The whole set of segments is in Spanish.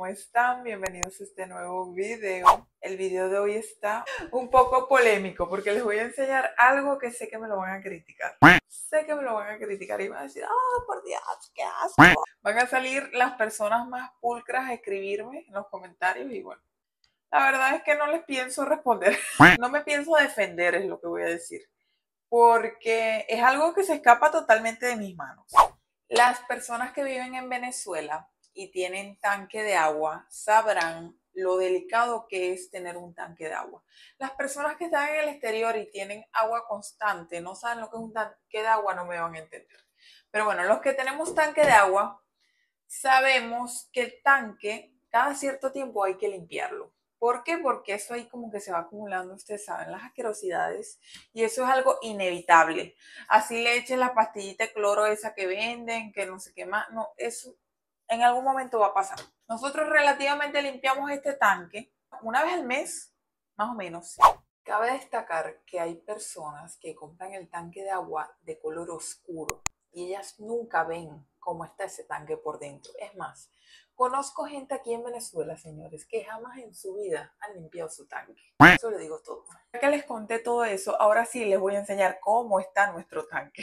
están? Bienvenidos a este nuevo video. El video de hoy está un poco polémico porque les voy a enseñar algo que sé que me lo van a criticar. Sé que me lo van a criticar y van a decir, ¡ah, por Dios, qué asco! Van a salir las personas más pulcras a escribirme en los comentarios y bueno, la verdad es que no les pienso responder. No me pienso defender, es lo que voy a decir, porque es algo que se escapa totalmente de mis manos. Las personas que viven en Venezuela y tienen tanque de agua sabrán lo delicado que es tener un tanque de agua. Las personas que están en el exterior y tienen agua constante, no saben lo que es un tanque de agua, no me van a entender. Pero bueno, los que tenemos tanque de agua sabemos que el tanque cada cierto tiempo hay que limpiarlo. ¿Por qué? Porque eso ahí como que se va acumulando, ustedes saben, las asquerosidades y eso es algo inevitable. Así le echen la pastillita de cloro esa que venden, que no sé qué más, no, eso en algún momento va a pasar. Nosotros relativamente limpiamos este tanque una vez al mes, más o menos. Cabe destacar que hay personas que compran el tanque de agua de color oscuro y ellas nunca ven cómo está ese tanque por dentro. Es más, conozco gente aquí en Venezuela, señores, que jamás en su vida han limpiado su tanque. Eso le digo todo. Ya que les conté todo eso, ahora sí les voy a enseñar cómo está nuestro tanque.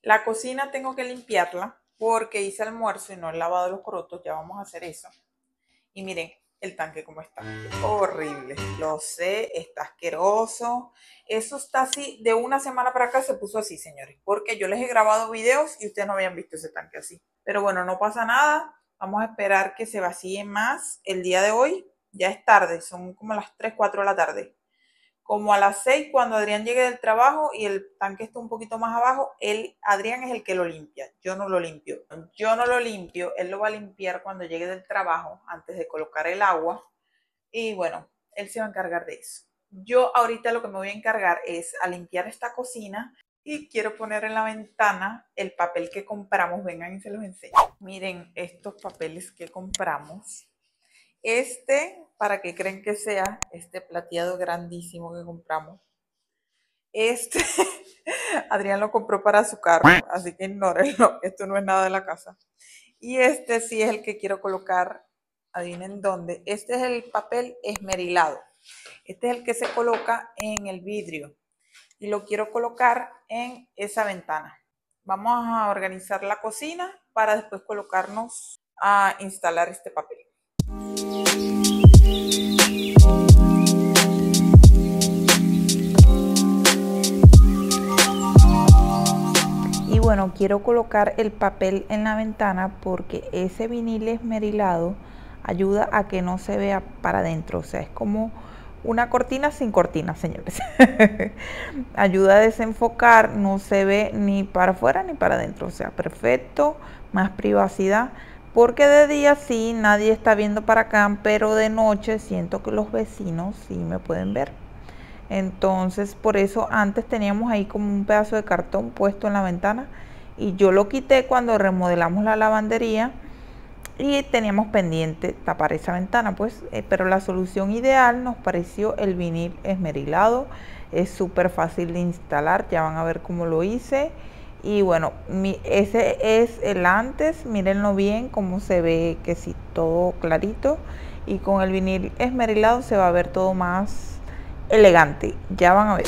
La cocina tengo que limpiarla porque hice almuerzo y no he lavado los corotos. Ya vamos a hacer eso. Y miren el tanque cómo está. Horrible. Lo sé, está asqueroso. Eso está así. De una semana para acá se puso así, señores. Porque yo les he grabado videos y ustedes no habían visto ese tanque así. Pero bueno, no pasa nada. Vamos a esperar que se vacíe más el día de hoy. Ya es tarde. Son como las 3, 4 de la tarde. Como a las 6 cuando Adrián llegue del trabajo y el tanque está un poquito más abajo, Adrián es el que lo limpia, yo no lo limpio. Yo no lo limpio, él lo va a limpiar cuando llegue del trabajo, antes de colocar el agua. Y bueno, él se va a encargar de eso. Yo ahorita lo que me voy a encargar es a limpiar esta cocina y quiero poner en la ventana el papel que compramos. Vengan y se los enseño. Miren estos papeles que compramos. ¿Para qué creen que sea? Este plateado grandísimo que compramos. Adrián lo compró para su carro, así que ignórenlo. Esto no es nada de la casa. Y este sí es el que quiero colocar, adivinen dónde. Este es el papel esmerilado. Este es el que se coloca en el vidrio. Y lo quiero colocar en esa ventana. Vamos a organizar la cocina para después colocarnos a instalar este papel. Y bueno, quiero colocar el papel en la ventana porque ese vinil esmerilado ayuda a que no se vea para adentro. O sea, es como una cortina sin cortina, señores. Ayuda a desenfocar, no se ve ni para afuera ni para adentro. O sea, perfecto, más privacidad. Porque de día sí, nadie está viendo para acá, pero de noche siento que los vecinos sí me pueden ver. Entonces, por eso antes teníamos ahí como un pedazo de cartón puesto en la ventana y yo lo quité cuando remodelamos la lavandería y teníamos pendiente tapar esa ventana, pues, pero la solución ideal nos pareció el vinil esmerilado. Es súper fácil de instalar, ya van a ver cómo lo hice. Y bueno, ese es el antes, mírenlo bien cómo se ve, que sí, todo clarito. Y con el vinil esmerilado se va a ver todo más elegante, ya van a ver.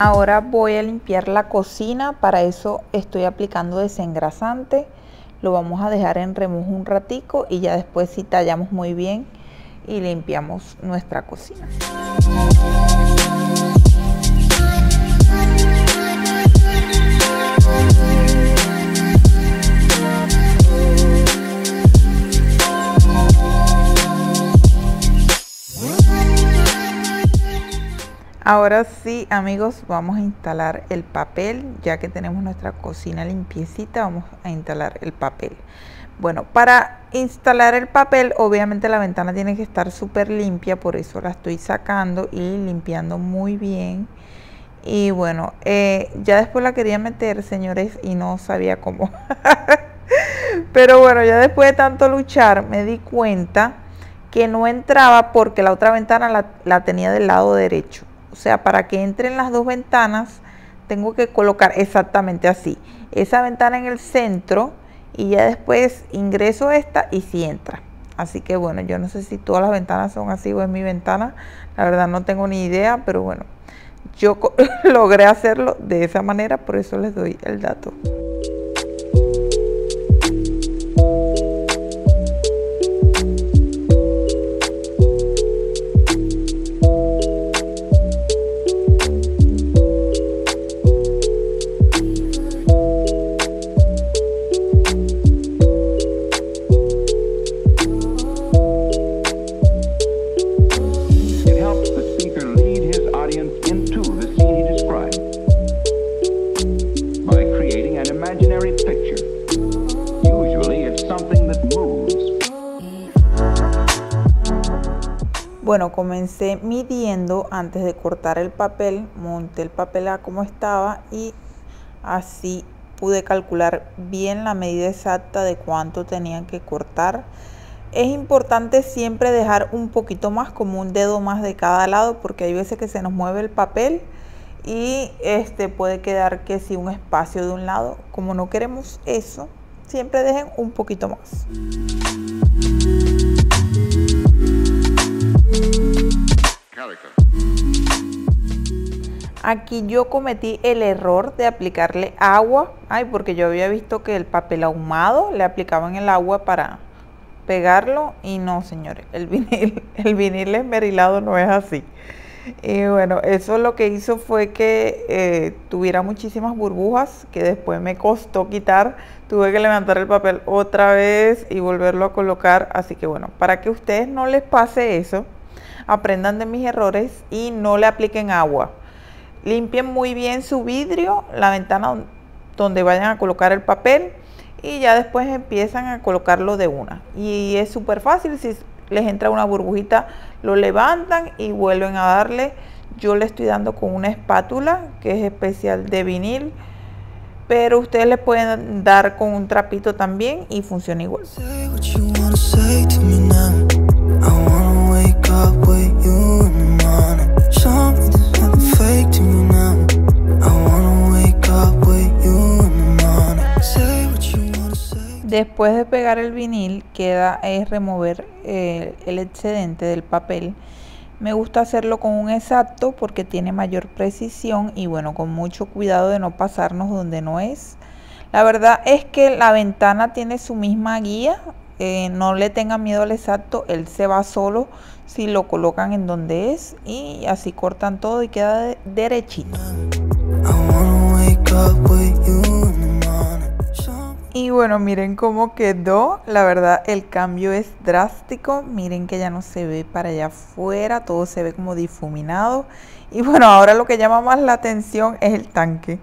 Ahora voy a limpiar la cocina, para eso estoy aplicando desengrasante. Lo vamos a dejar en remojo un ratico y ya después sí tallamos muy bien y limpiamos nuestra cocina. Ahora sí, amigos, vamos a instalar el papel. Ya que tenemos nuestra cocina limpiecita, vamos a instalar el papel. Bueno, para instalar el papel, obviamente la ventana tiene que estar súper limpia, por eso la estoy sacando y limpiando muy bien. Y bueno, ya después la quería meter, señores, y no sabía cómo. Pero bueno, ya después de tanto luchar me di cuenta que no entraba porque la otra ventana la tenía del lado derecho. O sea, para que entren las dos ventanas tengo que colocar exactamente así. Esa ventana en el centro y ya después ingreso esta y sí entra. Así que bueno, yo no sé si todas las ventanas son así o es mi ventana. La verdad no tengo ni idea, pero bueno, yo logré hacerlo de esa manera, por eso les doy el dato. Bueno, comencé midiendo antes de cortar el papel, monté el papel a como estaba y así pude calcular bien la medida exacta de cuánto tenían que cortar. Es importante siempre dejar un poquito más, como un dedo más de cada lado, porque hay veces que se nos mueve el papel y puede quedar que si un espacio de un lado. Como no queremos eso, siempre dejen un poquito más. Aquí yo cometí el error de aplicarle agua, porque yo había visto que el papel ahumado le aplicaban el agua para pegarlo y no, señores, el vinil esmerilado no es así. Y bueno, eso lo que hizo fue que tuviera muchísimas burbujas que después me costó quitar. Tuve que levantar el papel otra vez y volverlo a colocar. Así que bueno, para que a ustedes no les pase eso, aprendan de mis errores y no le apliquen agua. Limpien muy bien su vidrio, la ventana donde vayan a colocar el papel y ya después empiezan a colocarlo de una. Y es súper fácil, si les entra una burbujita lo levantan y vuelven a darle. Yo le estoy dando con una espátula que es especial de vinil, pero ustedes le pueden dar con un trapito también y funciona igual. Después de pegar el vinil, queda es remover el excedente del papel. Me gusta hacerlo con un exacto porque tiene mayor precisión y bueno, con mucho cuidado de no pasarnos donde no es. La verdad es que la ventana tiene su misma guía, no le tengan miedo al exacto, él se va solo si lo colocan en donde es y así cortan todo y queda derechito. Y bueno, miren cómo quedó. La verdad el cambio es drástico. Miren que ya no se ve para allá afuera, todo se ve como difuminado. Y bueno, ahora lo que llama más la atención es el tanque.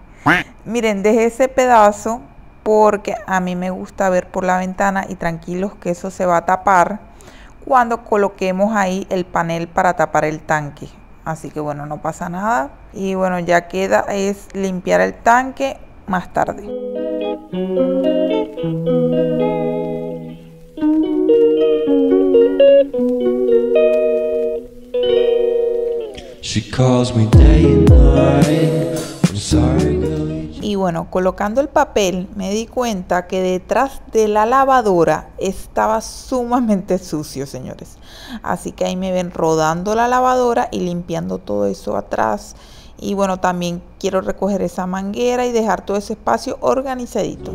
Miren, dejé ese pedazo porque a mí me gusta ver por la ventana y tranquilos que eso se va a tapar cuando coloquemos ahí el panel para tapar el tanque. Así que bueno, no pasa nada. Y bueno, ya queda es limpiar el tanque más tarde. Y bueno, colocando el papel me di cuenta que detrás de la lavadora estaba sumamente sucio, señores. Así que ahí me ven rodando la lavadora y limpiando todo eso atrás. Y bueno, también quiero recoger esa manguera y dejar todo ese espacio organizadito.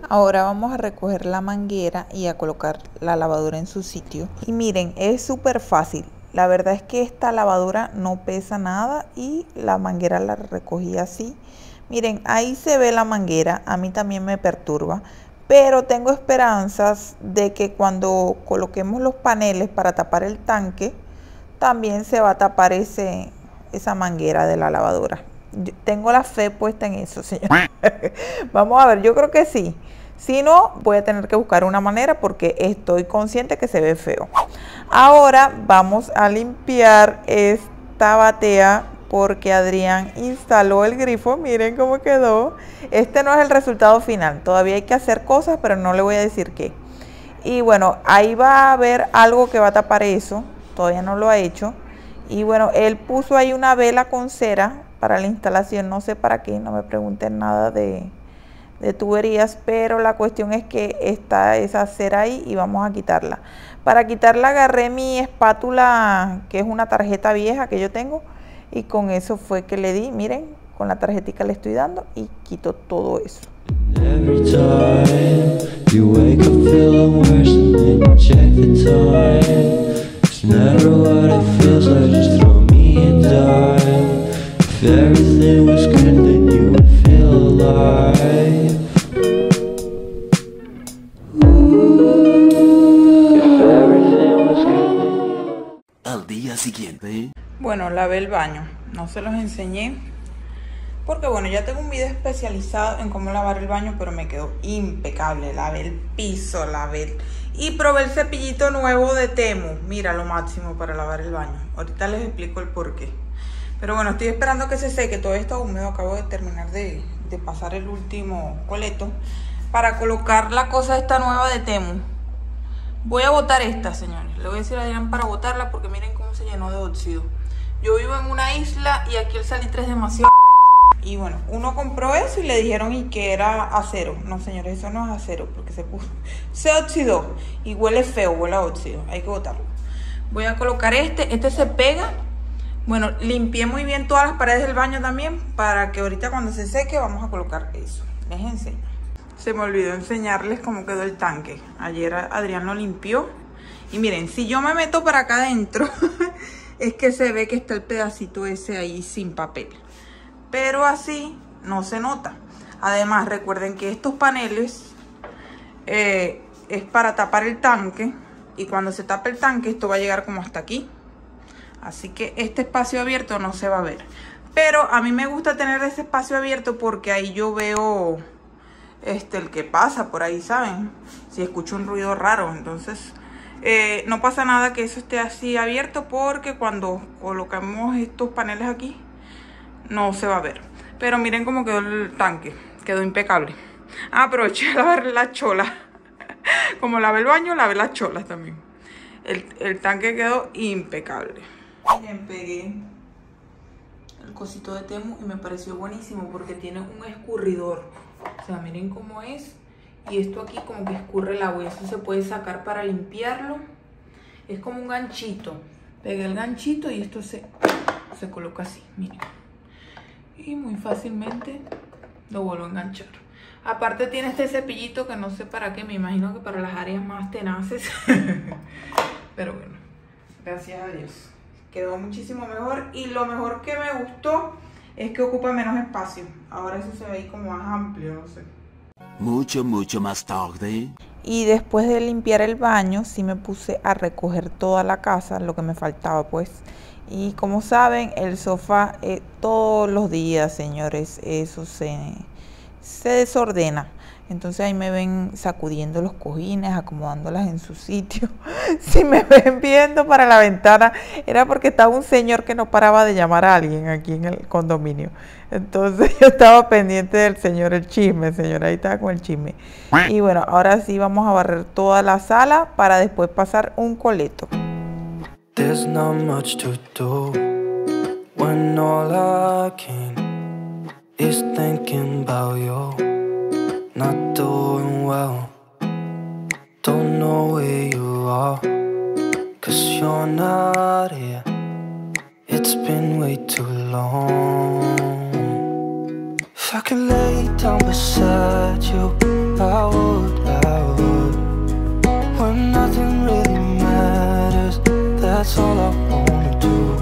Ahora vamos a recoger la manguera y a colocar la lavadora en su sitio. Y miren, es súper fácil. La verdad es que esta lavadora no pesa nada y la manguera la recogí así. Miren, ahí se ve la manguera, a mí también me perturba, pero tengo esperanzas de que cuando coloquemos los paneles para tapar el tanque, también se va a tapar esa manguera de la lavadora. Yo tengo la fe puesta en eso, señor. Vamos a ver, yo creo que sí. Si no, voy a tener que buscar una manera porque estoy consciente que se ve feo. Ahora vamos a limpiar esta batea porque Adrián instaló el grifo. Miren cómo quedó. Este no es el resultado final. Todavía hay que hacer cosas, pero no le voy a decir qué. Y bueno, ahí va a haber algo que va a tapar eso. Todavía no lo ha hecho. Y bueno, él puso ahí una vela con cera para la instalación. No sé para qué, no me pregunten nada de tuberías, pero la cuestión es que está esa cera ahí y vamos a quitarla. Para quitarla agarré mi espátula, que es una tarjeta vieja que yo tengo, y con eso fue que le di, miren, con la tarjetita le estoy dando y quito todo eso. Al día siguiente. Bueno, lavé el baño, no se los enseñé porque bueno, ya tengo un video especializado en cómo lavar el baño, pero me quedó impecable. Lavé el piso, y probé el cepillito nuevo de Temu. Mira, lo máximo para lavar el baño. Ahorita les explico el por qué. Pero bueno, estoy esperando que se seque. Todo esto húmedo. Acabo de terminar de pasar el último coleto para colocar la cosa esta nueva de Temu. Voy a botar esta, señores. Le voy a decir a Adrián para botarla porque miren cómo se llenó de óxido. Yo vivo en una isla y aquí el salitre es demasiado. Y bueno, uno compró eso y le dijeron y que era acero. No, señores, eso no es acero porque se oxidó y huele feo, huele a óxido. Hay que botarlo. Voy a colocar este se pega. Bueno, limpié muy bien todas las paredes del baño también para que ahorita cuando se seque vamos a colocar eso. Les enseño. Se me olvidó enseñarles cómo quedó el tanque. Ayer Adrián lo limpió. Y miren, si yo me meto para acá adentro, es que se ve que está el pedacito ese ahí sin papel. Pero así no se nota. Además, recuerden que estos paneles es para tapar el tanque. Y cuando se tape el tanque, esto va a llegar como hasta aquí. Así que este espacio abierto no se va a ver. Pero a mí me gusta tener ese espacio abierto porque ahí yo veo el que pasa por ahí, ¿saben? Si escucho un ruido raro, entonces no pasa nada que eso esté así abierto porque cuando colocamos estos paneles aquí no se va a ver. Pero miren cómo quedó el tanque, quedó impecable. Aproveché a lavar la chola. Como lavé el baño, lavé las cholas también. El tanque quedó impecable. Miren, pegué el cosito de Temu y me pareció buenísimo porque tiene un escurridor. O sea, miren cómo es. Y esto aquí como que escurre el agua y eso se puede sacar para limpiarlo. Es como un ganchito. Pegué el ganchito y esto se coloca así, miren. Y muy fácilmente lo vuelvo a enganchar. Aparte tiene este cepillito que no sé para qué, me imagino que para las áreas más tenaces. Pero bueno, gracias a Dios. Quedó muchísimo mejor y lo mejor que me gustó es que ocupa menos espacio. Ahora eso se ve ahí como más amplio, no sé. Mucho más tarde. Y después de limpiar el baño, sí me puse a recoger toda la casa, lo que me faltaba pues. Y como saben, el sofá todos los días, señores, eso se desordena. Entonces ahí me ven sacudiendo los cojines, acomodándolas en su sitio. Si me ven viendo para la ventana, era porque estaba un señor que no paraba de llamar a alguien aquí en el condominio. Entonces yo estaba pendiente del señor, el chisme, señor, ahí estaba con el chisme. Y bueno, ahora sí vamos a barrer toda la sala para después pasar un coleto. There's not much to do when all I can is thinking about you. Not doing well, don't know where you are, 'cause you're not here. It's been way too long. If I could lay down beside you, I would. When nothing really matters, that's all I wanna do.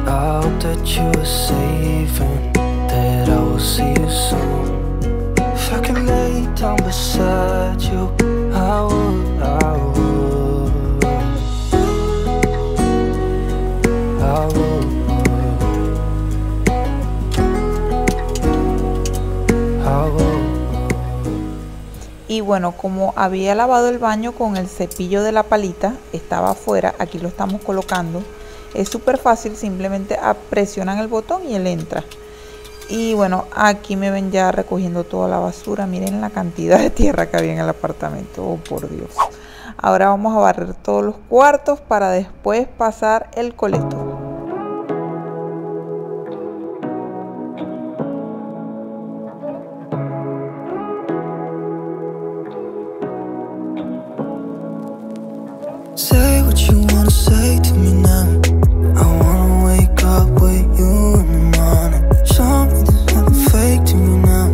I hope that you are safe and that I will see you soon. If I can lay down beside you, I would. Y bueno, como había lavado el baño con el cepillo de la palita, estaba afuera, aquí lo estamos colocando. Es súper fácil, simplemente presionan el botón y él entra. Y bueno, aquí me ven ya recogiendo toda la basura. Miren la cantidad de tierra que había en el apartamento. Oh, por Dios. Ahora vamos a barrer todos los cuartos para después pasar el coleto. Say what you wanna say to me now. I wanna wake up with you in the morning. Show me there's nothing fake to me now.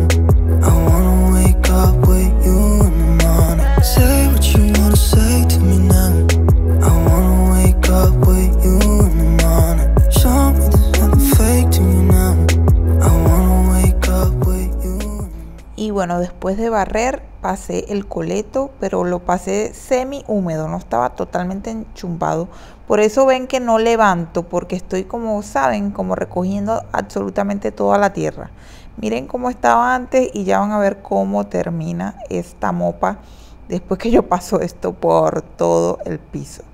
I wanna wake up with you in the morning. Say what you wanna say to me now. I wanna wake up with you in the morning. Show me there's nothing fake to me now. I wanna wake up with you. Y bueno, después de barrer pasé el coleto, pero lo pasé semi húmedo, no estaba totalmente enchumbado. Por eso ven que no levanto, porque estoy, como saben, como recogiendo absolutamente toda la tierra. Miren cómo estaba antes y ya van a ver cómo termina esta mopa después que yo paso esto por todo el piso.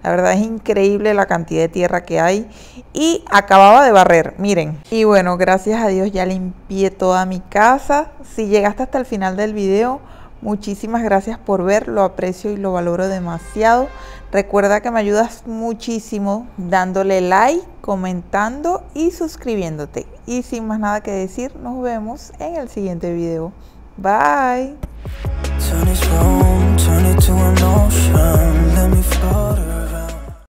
La verdad es increíble la cantidad de tierra que hay y acababa de barrer, miren. Y bueno, gracias a Dios ya limpié toda mi casa. Si llegaste hasta el final del video, muchísimas gracias por ver, lo aprecio y lo valoro demasiado. Recuerda que me ayudas muchísimo dándole like, comentando y suscribiéndote. Y sin más nada que decir, nos vemos en el siguiente video. Bye. Turn this room, turn it to an ocean. Let me float